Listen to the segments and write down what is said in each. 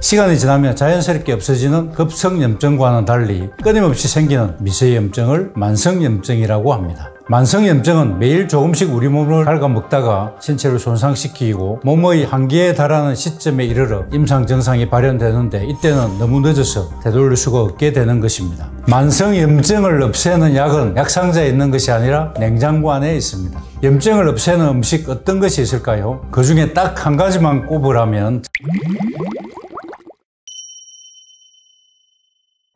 시간이 지나면 자연스럽게 없어지는 급성염증과는 달리 끊임없이 생기는 미세염증을 만성염증이라고 합니다. 만성염증은 매일 조금씩 우리 몸을 갉아먹다가 신체를 손상시키고 몸의 한계에 달하는 시점에 이르러 임상증상이 발현되는데 이때는 너무 늦어서 되돌릴 수가 없게 되는 것입니다. 만성염증을 없애는 약은 약상자에 있는 것이 아니라 냉장고 안에 있습니다. 염증을 없애는 음식 어떤 것이 있을까요? 그 중에 딱 한 가지만 꼽으라면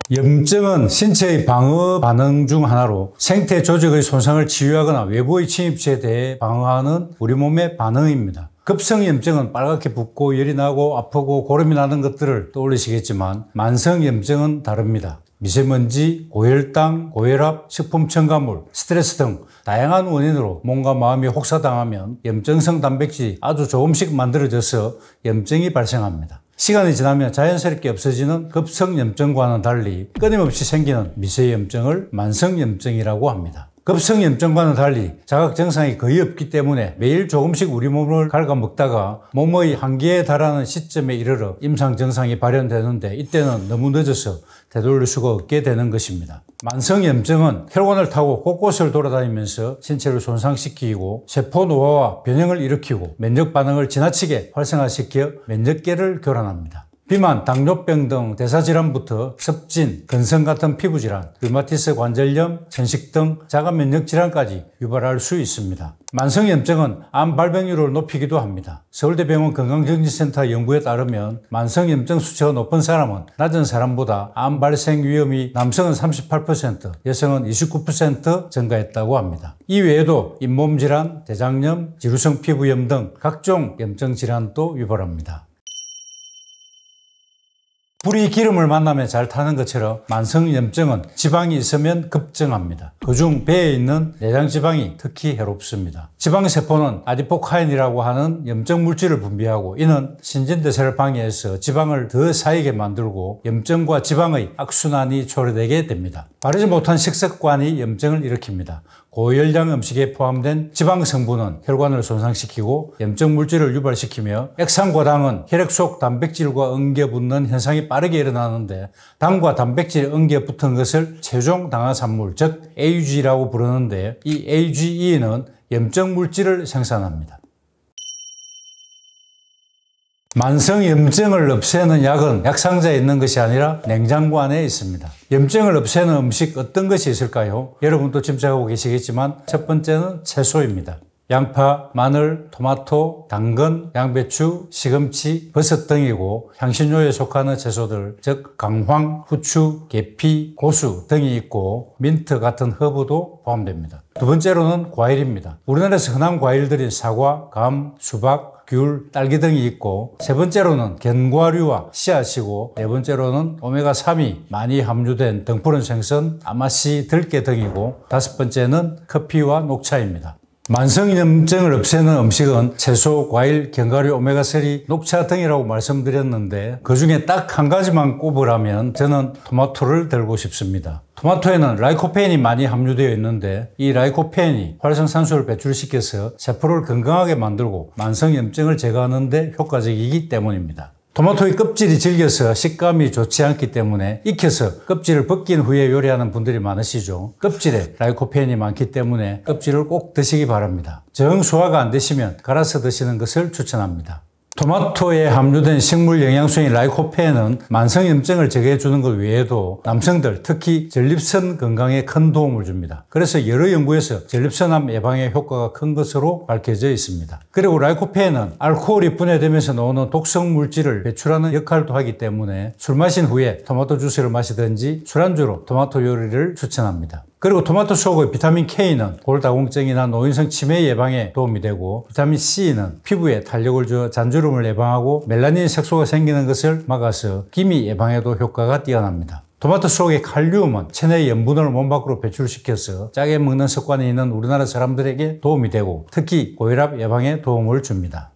염증은 신체의 방어 반응 중 하나로 생태 조직의 손상을 치유하거나 외부의 침입체에 대해 방어하는 우리 몸의 반응입니다. 급성염증은 빨갛게 붓고 열이 나고 아프고 고름이 나는 것들을 떠올리시겠지만 만성염증은 다릅니다. 미세먼지, 고혈당, 고혈압, 식품 첨가물, 스트레스 등 다양한 원인으로 몸과 마음이 혹사당하면 염증성 단백질이 아주 조금씩 만들어져서 염증이 발생합니다. 시간이 지나면 자연스럽게 없어지는 급성염증과는 달리 끊임없이 생기는 미세염증을 만성염증이라고 합니다. 급성염증과는 달리 자각증상이 거의 없기 때문에 매일 조금씩 우리 몸을 갉아먹다가 몸의 한계에 달하는 시점에 이르러 임상증상이 발현되는데 이때는 너무 늦어서 되돌릴 수가 없게 되는 것입니다. 만성염증은 혈관을 타고 곳곳을 돌아다니면서 신체를 손상시키고 세포 노화와 변형을 일으키고 면역 반응을 지나치게 활성화시켜 면역계를 교란합니다. 비만, 당뇨병 등 대사질환부터 습진, 근성 같은 피부질환, 류마티스 관절염, 천식 등 자가면역질환까지 유발할 수 있습니다. 만성염증은 암 발병률을 높이기도 합니다. 서울대병원 건강정신센터 연구에 따르면 만성염증 수치가 높은 사람은 낮은 사람보다 암 발생 위험이 남성은 38%, 여성은 29% 증가했다고 합니다. 이외에도 잇몸 질환, 대장염, 지루성 피부염 등 각종 염증 질환도 유발합니다. 불이 기름을 만나면 잘 타는 것처럼 만성염증은 지방이 있으면 급증합니다. 그중 배에 있는 내장지방이 특히 해롭습니다. 지방세포는 아디포카인이라고 하는 염증 물질을 분비하고 이는 신진대사를 방해해서 지방을 더 쌓이게 만들고 염증과 지방의 악순환이 초래되게 됩니다. 바르지 못한 식습관이 염증을 일으킵니다. 고열량 음식에 포함된 지방 성분은 혈관을 손상시키고 염증 물질을 유발시키며 액상과당은 혈액 속 단백질과 엉겨 붙는 현상이 빠르게 일어나는데 당과 단백질이 엉겨 붙은 것을 최종 당화산물 즉 AUG라고 부르는데 이 AGE는 염증 물질을 생산합니다. 만성염증을 없애는 약은 약상자에 있는 것이 아니라 냉장고 안에 있습니다. 염증을 없애는 음식 어떤 것이 있을까요? 여러분도 짐작하고 계시겠지만 첫 번째는 채소입니다. 양파, 마늘, 토마토, 당근, 양배추, 시금치, 버섯 등이고 향신료에 속하는 채소들 즉 강황, 후추, 계피, 고수 등이 있고 민트 같은 허브도 포함됩니다. 두 번째로는 과일입니다. 우리나라에서 흔한 과일들인 사과, 감, 수박, 귤, 딸기 등이 있고 세 번째로는 견과류와 씨앗이고 네 번째로는 오메가3이 많이 함유된 등푸른 생선, 아마씨, 들깨 등이고 다섯 번째는 커피와 녹차입니다. 만성염증을 없애는 음식은 채소, 과일, 견과류, 오메가3, 녹차 등이라고 말씀드렸는데 그 중에 딱 한 가지만 꼽으라면 저는 토마토를 들고 싶습니다. 토마토에는 라이코펜이 많이 함유되어 있는데 이 라이코펜이 활성산소를 배출시켜서 세포를 건강하게 만들고 만성염증을 제거하는 데 효과적이기 때문입니다. 토마토의 껍질이 질겨서 식감이 좋지 않기 때문에 익혀서 껍질을 벗긴 후에 요리하는 분들이 많으시죠. 껍질에 라이코펜이 많기 때문에 껍질을 꼭 드시기 바랍니다. 정 소화가 안 되시면 갈아서 드시는 것을 추천합니다. 토마토에 함유된 식물 영양소인 라이코펜은 만성염증을 제거해 주는 것 외에도 남성들 특히 전립선 건강에 큰 도움을 줍니다. 그래서 여러 연구에서 전립선암 예방에 효과가 큰 것으로 밝혀져 있습니다. 그리고 라이코펜은 알코올이 분해되면서 나오는 독성 물질을 배출하는 역할도 하기 때문에 술 마신 후에 토마토 주스를 마시든지 술안주로 토마토 요리를 추천합니다. 그리고 토마토 속의 비타민 K는 골다공증이나 노인성 치매 예방에 도움이 되고 비타민 C는 피부에 탄력을 줘 잔주름을 예방하고 멜라닌 색소가 생기는 것을 막아서 기미 예방에도 효과가 뛰어납니다. 토마토 속의 칼륨은 체내 염분을 몸 밖으로 배출시켜서 짜게 먹는 습관이 있는 우리나라 사람들에게 도움이 되고 특히 고혈압 예방에 도움을 줍니다.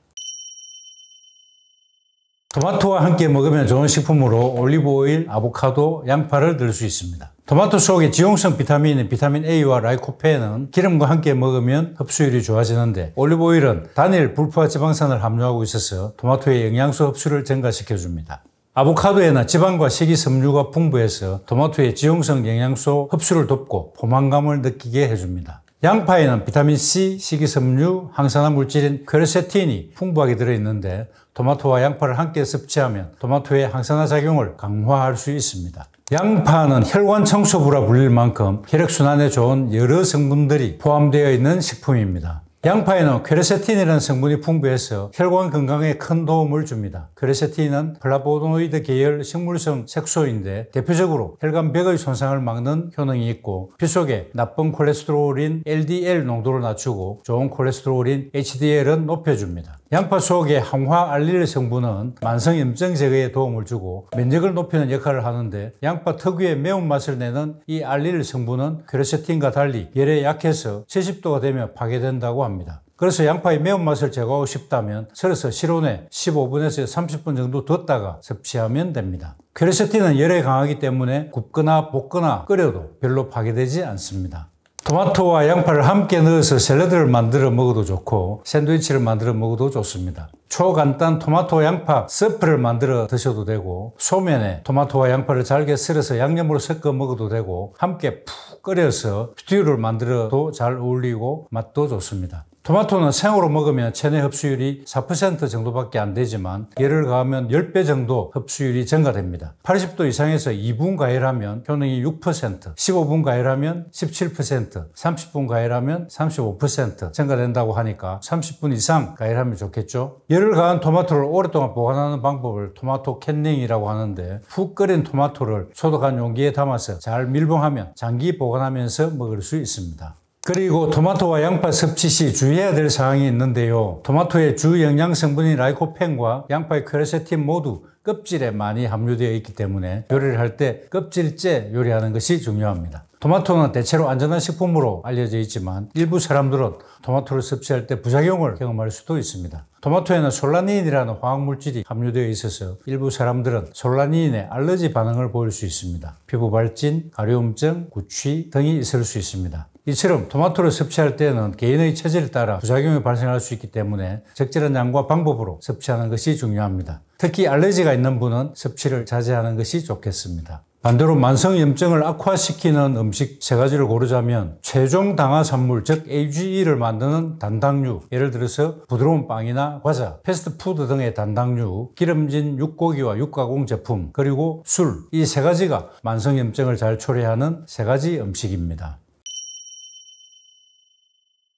토마토와 함께 먹으면 좋은 식품으로 올리브오일, 아보카도, 양파를 들 수 있습니다. 토마토 속의 지용성 비타민인 비타민 A와 라이코펜은 기름과 함께 먹으면 흡수율이 좋아지는데 올리브오일은 단일 불포화 지방산을 함유하고 있어서 토마토의 영양소 흡수를 증가시켜줍니다. 아보카도에는 지방과 식이섬유가 풍부해서 토마토의 지용성 영양소 흡수를 돕고 포만감을 느끼게 해줍니다. 양파에는 비타민C, 식이섬유, 항산화 물질인 퀘르세틴이 풍부하게 들어있는데 토마토와 양파를 함께 섭취하면 토마토의 항산화 작용을 강화할 수 있습니다. 양파는 혈관 청소부라 불릴 만큼 혈액순환에 좋은 여러 성분들이 포함되어 있는 식품입니다. 양파에는 퀘르세틴이라는 성분이 풍부해서 혈관 건강에 큰 도움을 줍니다. 퀘르세틴은 플라보노이드 계열 식물성 색소인데 대표적으로 혈관벽의 손상을 막는 효능이 있고 피 속에 나쁜 콜레스테롤인 LDL 농도를 낮추고 좋은 콜레스테롤인 HDL은 높여줍니다. 양파 속의 항화 알릴 성분은 만성염증 제거에 도움을 주고 면역을 높이는 역할을 하는데 양파 특유의 매운맛을 내는 이 알릴 성분은 퀘르세틴과 달리 열에 약해서 70도가 되면 파괴된다고 합니다. 그래서 양파의 매운맛을 제거하고 싶다면 썰어서 실온에 15분에서 30분 정도 뒀다가 섭취하면 됩니다. 퀘르세틴은 열에 강하기 때문에 굽거나 볶거나 끓여도 별로 파괴되지 않습니다. 토마토와 양파를 함께 넣어서 샐러드를 만들어 먹어도 좋고 샌드위치를 만들어 먹어도 좋습니다. 초간단 토마토 양파 서프를 만들어 드셔도 되고 소면에 토마토와 양파를 잘게 썰어서 양념으로 섞어 먹어도 되고 함께 푹 끓여서 스튜를 만들어도 잘 어울리고 맛도 좋습니다. 토마토는 생으로 먹으면 체내 흡수율이 4% 정도밖에 안 되지만 열을 가하면 10배 정도 흡수율이 증가됩니다. 80도 이상에서 2분 가열하면 효능이 6%, 15분 가열하면 17%, 30분 가열하면 35% 증가된다고 하니까 30분 이상 가열하면 좋겠죠. 열을 가한 토마토를 오랫동안 보관하는 방법을 토마토 캔닝이라고 하는데 푹 끓인 토마토를 소독한 용기에 담아서 잘 밀봉하면 장기 보관하면서 먹을 수 있습니다. 그리고 토마토와 양파 섭취 시 주의해야 될 사항이 있는데요. 토마토의 주 영양 성분인 라이코펜과 양파의 퀘르세틴 모두 껍질에 많이 함유되어 있기 때문에 요리를 할 때 껍질째 요리하는 것이 중요합니다. 토마토는 대체로 안전한 식품으로 알려져 있지만 일부 사람들은 토마토를 섭취할 때 부작용을 경험할 수도 있습니다. 토마토에는 솔라닌이라는 화학물질이 함유되어 있어서 일부 사람들은 솔라닌에 알러지 반응을 보일 수 있습니다. 피부 발진, 가려움증, 구취 등이 있을 수 있습니다. 이처럼 토마토를 섭취할 때는 개인의 체질에 따라 부작용이 발생할 수 있기 때문에 적절한 양과 방법으로 섭취하는 것이 중요합니다. 특히 알레르기가 있는 분은 섭취를 자제하는 것이 좋겠습니다. 반대로 만성염증을 악화시키는 음식 3가지를 고르자면 최종 당화산물 즉 AGE를 만드는 단당류, 예를 들어서 부드러운 빵이나 과자, 패스트푸드 등의 단당류, 기름진 육고기와 육가공 제품, 그리고 술, 이 3가지가 만성염증을 잘 초래하는 3가지 음식입니다.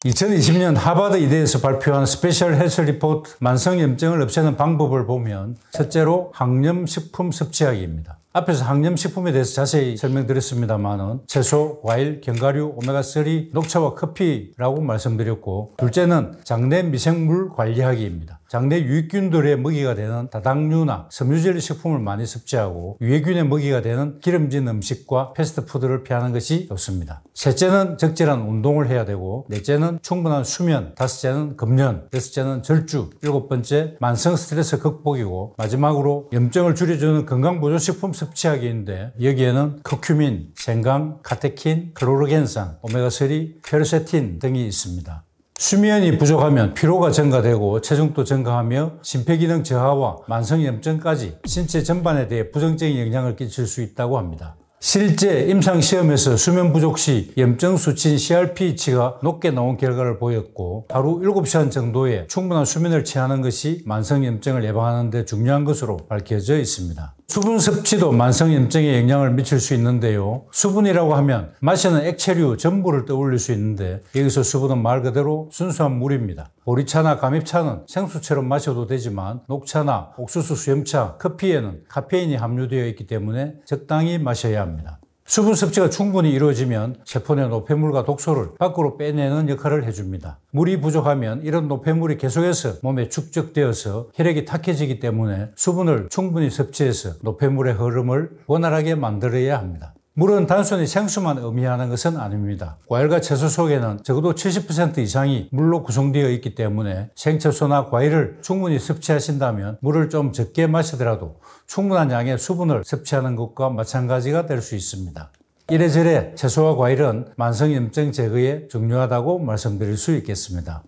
2020년 하버드 의대에서 발표한 스페셜 헬스 리포트 만성염증을 없애는 방법을 보면 첫째로 항염식품 섭취하기입니다. 앞에서 항염식품에 대해서 자세히 설명드렸습니다만은 채소, 과일, 견과류, 오메가3, 녹차와 커피라고 말씀드렸고 둘째는 장내 미생물 관리하기입니다. 장내 유익균들의 먹이가 되는 다당류나 섬유질 식품을 많이 섭취하고 유해균의 먹이가 되는 기름진 음식과 패스트푸드를 피하는 것이 좋습니다. 셋째는 적절한 운동을 해야 되고 넷째는 충분한 수면, 다섯째는 금연, 여섯째는 절주, 일곱 번째 만성 스트레스 극복이고 마지막으로 염증을 줄여주는 건강보조식품 섭취하기인데 여기에는 커큐민, 생강, 카테킨, 클로로겐산, 오메가3, 퀘르세틴 등이 있습니다. 수면이 부족하면 피로가 증가되고 체중도 증가하며 심폐기능 저하와 만성염증까지 신체 전반에 대해 부정적인 영향을 끼칠 수 있다고 합니다. 실제 임상시험에서 수면 부족 시 염증 수치인 CRP치가 높게 나온 결과를 보였고 하루 7시간 정도의 충분한 수면을 취하는 것이 만성염증을 예방하는 데 중요한 것으로 밝혀져 있습니다. 수분 섭취도 만성염증에 영향을 미칠 수 있는데요. 수분이라고 하면 마시는 액체류 전부를 떠올릴 수 있는데 여기서 수분은 말 그대로 순수한 물입니다. 보리차나 감잎차는 생수처럼 마셔도 되지만 녹차나 옥수수 수염차, 커피에는 카페인이 함유되어 있기 때문에 적당히 마셔야 합니다. 수분 섭취가 충분히 이루어지면 세포 내 노폐물과 독소를 밖으로 빼내는 역할을 해줍니다. 물이 부족하면 이런 노폐물이 계속해서 몸에 축적되어서 혈액이 탁해지기 때문에 수분을 충분히 섭취해서 노폐물의 흐름을 원활하게 만들어야 합니다. 물은 단순히 생수만 의미하는 것은 아닙니다. 과일과 채소 속에는 적어도 70% 이상이 물로 구성되어 있기 때문에 생채소나 과일을 충분히 섭취하신다면 물을 좀 적게 마시더라도 충분한 양의 수분을 섭취하는 것과 마찬가지가 될 수 있습니다. 이래저래 채소와 과일은 만성염증 제거에 중요하다고 말씀드릴 수 있겠습니다.